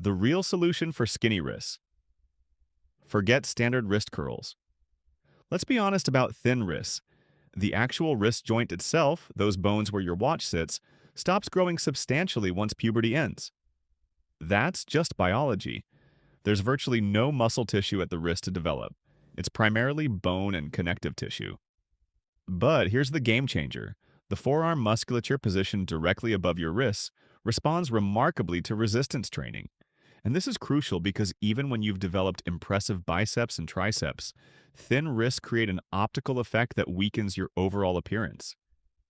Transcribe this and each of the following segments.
The real solution for skinny wrists. Forget standard wrist curls. Let's be honest about thin wrists. The actual wrist joint itself, those bones where your watch sits, stops growing substantially once puberty ends. That's just biology. There's virtually no muscle tissue at the wrist to develop. It's primarily bone and connective tissue. But here's the game changer. The forearm musculature positioned directly above your wrists responds remarkably to resistance training. And this is crucial because even when you've developed impressive biceps and triceps, thin wrists create an optical effect that weakens your overall appearance.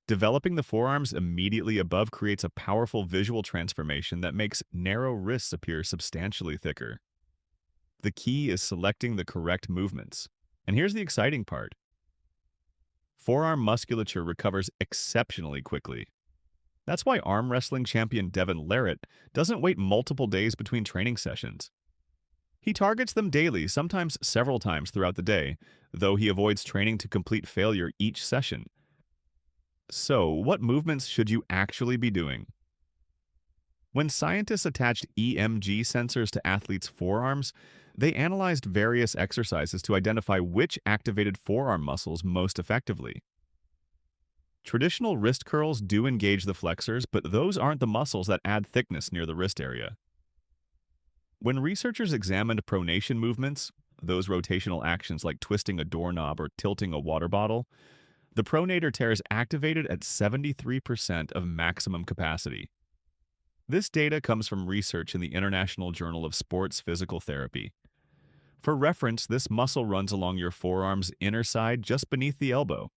Developing the forearms immediately above creates a powerful visual transformation that makes narrow wrists appear substantially thicker. The key is selecting the correct movements. And here's the exciting part. Forearm musculature recovers exceptionally quickly. That's why arm wrestling champion Devin Larratt doesn't wait multiple days between training sessions. He targets them daily, sometimes several times throughout the day, though he avoids training to complete failure each session. So, what movements should you actually be doing? When scientists attached EMG sensors to athletes' forearms, they analyzed various exercises to identify which activated forearm muscles most effectively. Traditional wrist curls do engage the flexors, but those aren't the muscles that add thickness near the wrist area. When researchers examined pronation movements, those rotational actions like twisting a doorknob or tilting a water bottle, the pronator teres activated at 73% of maximum capacity. This data comes from research in the International Journal of Sports Physical Therapy. For reference, this muscle runs along your forearm's inner side just beneath the elbow.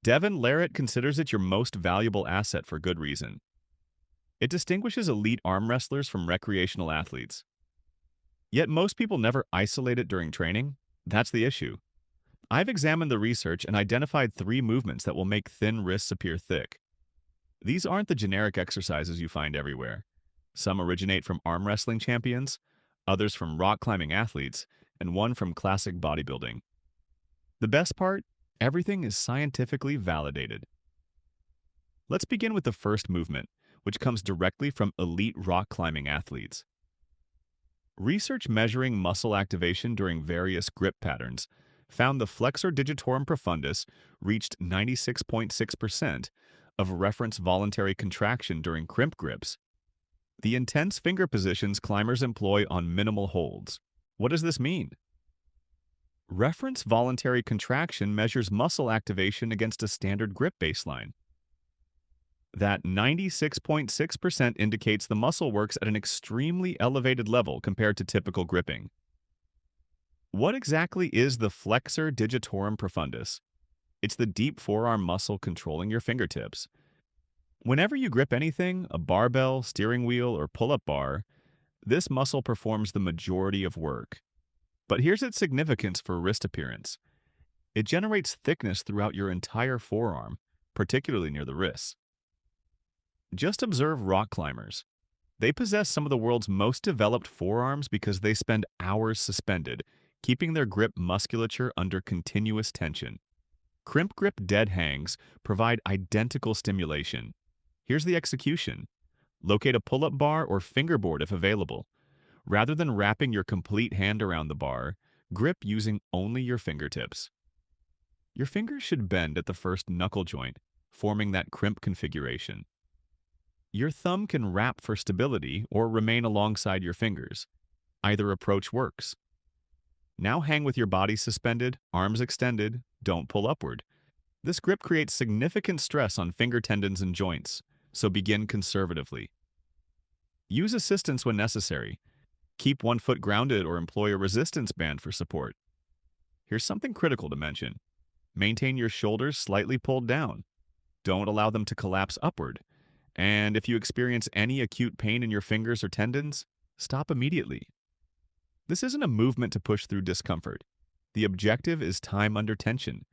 Devin Larratt considers it your most valuable asset for good reason. It distinguishes elite arm wrestlers from recreational athletes. Yet most people never isolate it during training. That's the issue. I've examined the research and identified 3 movements that will make thin wrists appear thick. These aren't the generic exercises you find everywhere. Some originate from arm wrestling champions, others from rock climbing athletes, and one from classic bodybuilding. The best part? Everything is scientifically validated. Let's begin with the first movement, which comes directly from elite rock climbing athletes. Research measuring muscle activation during various grip patterns found the flexor digitorum profundus reached 96.6% of reference voluntary contraction during crimp grips. The intense finger positions climbers employ on minimal holds. What does this mean? Reference voluntary contraction measures muscle activation against a standard grip baseline. That 96.6% indicates the muscle works at an extremely elevated level compared to typical gripping. What exactly is the flexor digitorum profundus? It's the deep forearm muscle controlling your fingertips. Whenever you grip anything, a barbell, steering wheel, or pull-up bar, this muscle performs the majority of work. But here's its significance for wrist appearance. It generates thickness throughout your entire forearm, particularly near the wrists. Just observe rock climbers. They possess some of the world's most developed forearms because they spend hours suspended, keeping their grip musculature under continuous tension. Crimp Grip Dead Hangs provide identical stimulation. Here's the execution. Locate a pull-up bar or fingerboard if available. Rather than wrapping your complete hand around the bar, grip using only your fingertips. Your fingers should bend at the first knuckle joint, forming that crimp configuration. Your thumb can wrap for stability or remain alongside your fingers. Either approach works. Now hang with your body suspended, arms extended, don't pull upward. This grip creates significant stress on finger tendons and joints, so begin conservatively. Use assistance when necessary. Keep one foot grounded or employ a resistance band for support. Here's something critical to mention. Maintain your shoulders slightly pulled down. Don't allow them to collapse upward. And if you experience any acute pain in your fingers or tendons, stop immediately. This isn't a movement to push through discomfort. The objective is time under tension.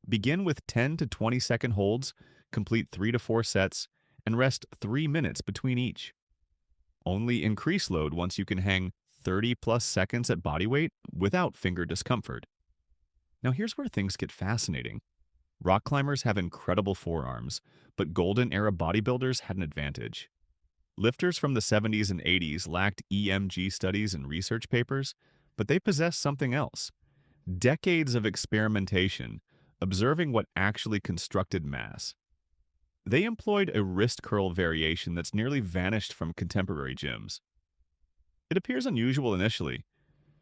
Begin with 10 to 20-second holds, complete 3 to 4 sets, and rest 3 minutes between each. Only increase load once you can hang 30+ seconds at body weight without finger discomfort. Now here's where things get fascinating. Rock climbers have incredible forearms, but golden era bodybuilders had an advantage. Lifters from the 70s and 80s lacked EMG studies and research papers, but they possessed something else: decades of experimentation, observing what actually constructed mass. They employed a wrist curl variation that's nearly vanished from contemporary gyms. It appears unusual initially.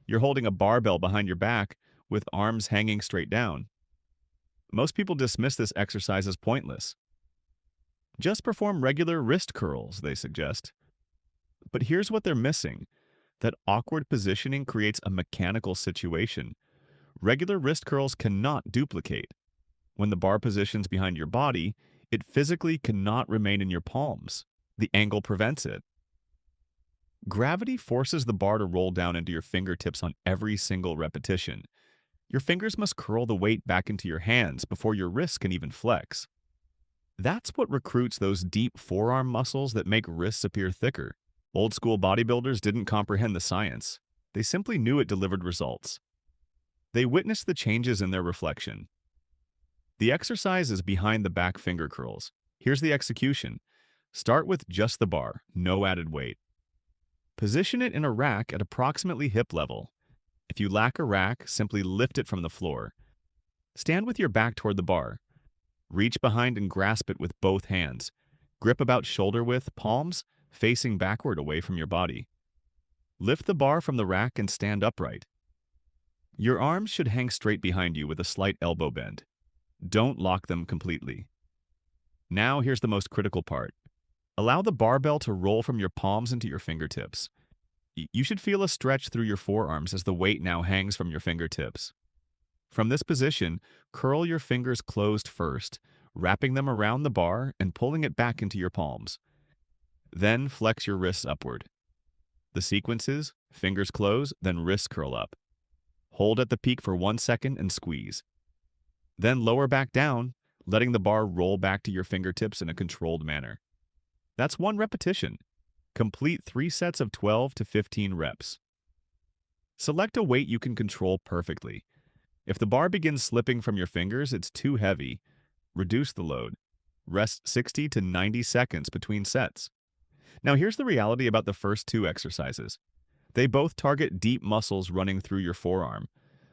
You're holding a barbell behind your back with arms hanging straight down. Most people dismiss this exercise as pointless. Just perform regular wrist curls, they suggest. But here's what they're missing. That awkward positioning creates a mechanical situation. Regular wrist curls cannot duplicate. When the bar positions behind your body, it physically cannot remain in your palms. The angle prevents it. Gravity forces the bar to roll down into your fingertips on every single repetition. Your fingers must curl the weight back into your hands before your wrists can even flex. That's what recruits those deep forearm muscles that make wrists appear thicker. Old school bodybuilders didn't comprehend the science. They simply knew it delivered results. They witnessed the changes in their reflection. The exercise is behind the back finger curls. Here's the execution. Start with just the bar, no added weight. Position it in a rack at approximately hip level. If you lack a rack, simply lift it from the floor. Stand with your back toward the bar. Reach behind and grasp it with both hands. Grip about shoulder width, palms facing backward away from your body. Lift the bar from the rack and stand upright. Your arms should hang straight behind you with a slight elbow bend. Don't lock them completely. Now here's the most critical part. Allow the barbell to roll from your palms into your fingertips. You should feel a stretch through your forearms as the weight now hangs from your fingertips. From this position, curl your fingers closed first, wrapping them around the bar and pulling it back into your palms. Then flex your wrists upward. The sequence is fingers close, then wrists curl up. Hold at the peak for 1 second and squeeze. Then lower back down, letting the bar roll back to your fingertips in a controlled manner. That's 1 repetition. Complete 3 sets of 12 to 15 reps. Select a weight you can control perfectly. If the bar begins slipping from your fingers, it's too heavy. Reduce the load. Rest 60 to 90 seconds between sets. Now here's the reality about the first 2 exercises. They both target deep muscles running through your forearm,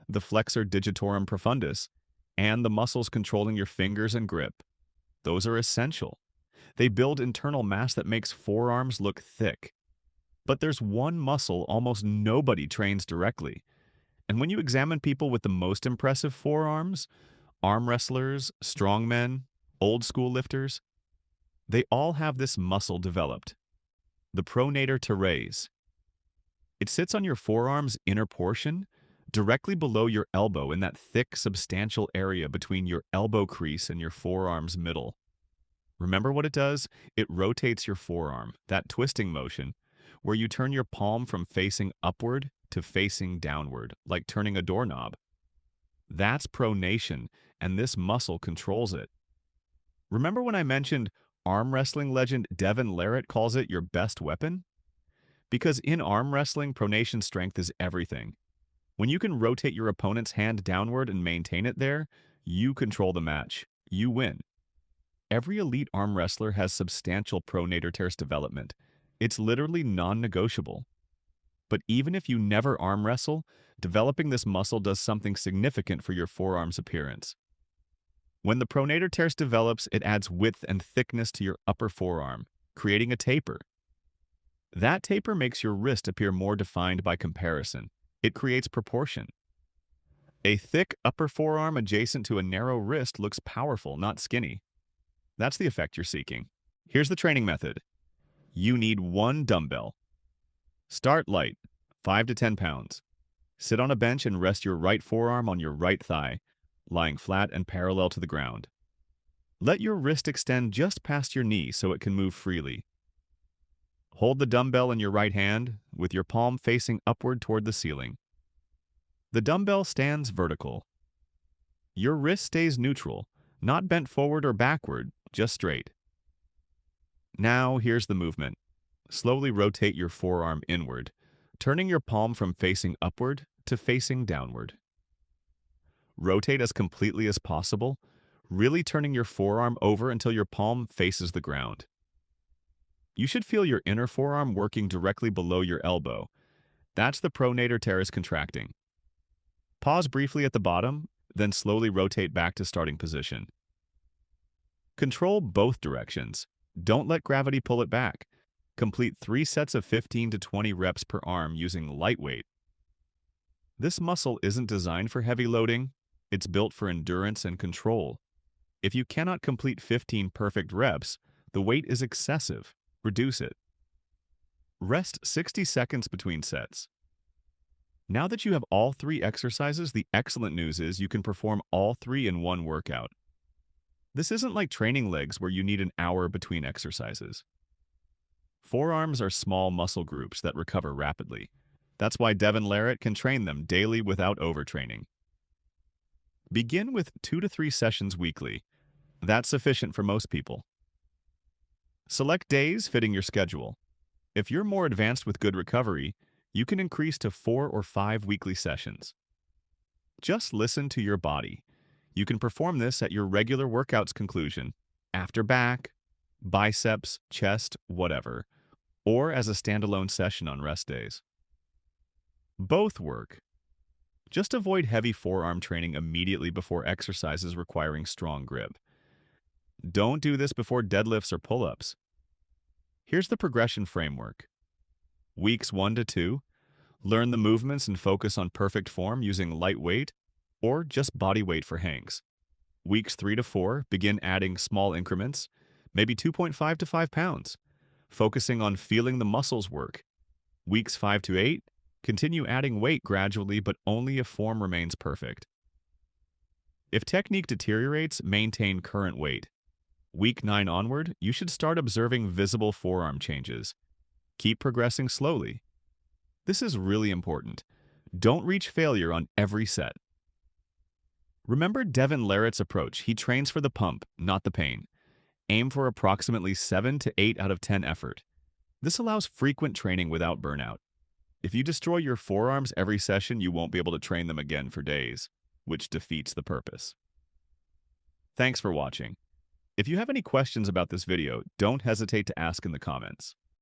the flexor digitorum profundus, and the muscles controlling your fingers and grip. Those are essential. They build internal mass that makes forearms look thick. But there's one muscle almost nobody trains directly. And when you examine people with the most impressive forearms, arm wrestlers, strongmen, old school lifters, they all have this muscle developed. The pronator teres. It sits on your forearm's inner portion, directly below your elbow in that thick, substantial area between your elbow crease and your forearm's middle. Remember what it does? It rotates your forearm, that twisting motion, where you turn your palm from facing upward to facing downward, like turning a doorknob. That's pronation, and this muscle controls it. Remember when I mentioned arm wrestling legend Devin Larratt calls it your best weapon? Because in arm wrestling, pronation strength is everything. When you can rotate your opponent's hand downward and maintain it there, you control the match. You win. Every elite arm wrestler has substantial pronator teres development. It's literally non-negotiable. But even if you never arm wrestle, developing this muscle does something significant for your forearm's appearance. When the pronator teres develops, it adds width and thickness to your upper forearm, creating a taper. That taper makes your wrist appear more defined by comparison. It creates proportion. A thick upper forearm adjacent to a narrow wrist looks powerful, not skinny. That's the effect you're seeking. Here's the training method. You need 1 dumbbell. Start light, 5 to 10 pounds. Sit on a bench and rest your right forearm on your right thigh, lying flat and parallel to the ground. Let your wrist extend just past your knee so it can move freely. Hold the dumbbell in your right hand, with your palm facing upward toward the ceiling. The dumbbell stands vertical. Your wrist stays neutral, not bent forward or backward, just straight. Now here's the movement. Slowly rotate your forearm inward, turning your palm from facing upward to facing downward. Rotate as completely as possible, really turning your forearm over until your palm faces the ground. You should feel your inner forearm working directly below your elbow. That's the pronator teres contracting. Pause briefly at the bottom, then slowly rotate back to starting position. Control both directions. Don't let gravity pull it back. Complete 3 sets of 15 to 20 reps per arm using light weight. This muscle isn't designed for heavy loading. It's built for endurance and control. If you cannot complete 15 perfect reps, the weight is excessive. Reduce it. Rest 60 seconds between sets. Now that you have all 3 exercises, the excellent news is you can perform all 3 in one workout. This isn't like training legs where you need an hour between exercises. Forearms are small muscle groups that recover rapidly. That's why Devin Larratt can train them daily without overtraining. Begin with 2 to 3 sessions weekly. That's sufficient for most people. Select days fitting your schedule. If you're more advanced with good recovery, you can increase to 4 or 5 weekly sessions. Just listen to your body. You can perform this at your regular workout's conclusion, after back, biceps, chest, whatever, or as a standalone session on rest days. Both work. Just avoid heavy forearm training immediately before exercises requiring strong grip. Don't do this before deadlifts or pull-ups. Here's the progression framework. Weeks 1 to 2, learn the movements and focus on perfect form using light weight or just body weight for hangs. Weeks 3 to 4, begin adding small increments, maybe 2.5 to 5 pounds, focusing on feeling the muscles work. Weeks 5 to 8, continue adding weight gradually but only if form remains perfect. If technique deteriorates, maintain current weight. Week 9 onward, you should start observing visible forearm changes. Keep progressing slowly. This is really important. Don't reach failure on every set. Remember Devin Larratt's approach. He trains for the pump, not the pain. Aim for approximately 7 to 8 out of 10 effort. This allows frequent training without burnout. If you destroy your forearms every session, you won't be able to train them again for days, which defeats the purpose. Thanks for watching. If you have any questions about this video, don't hesitate to ask in the comments.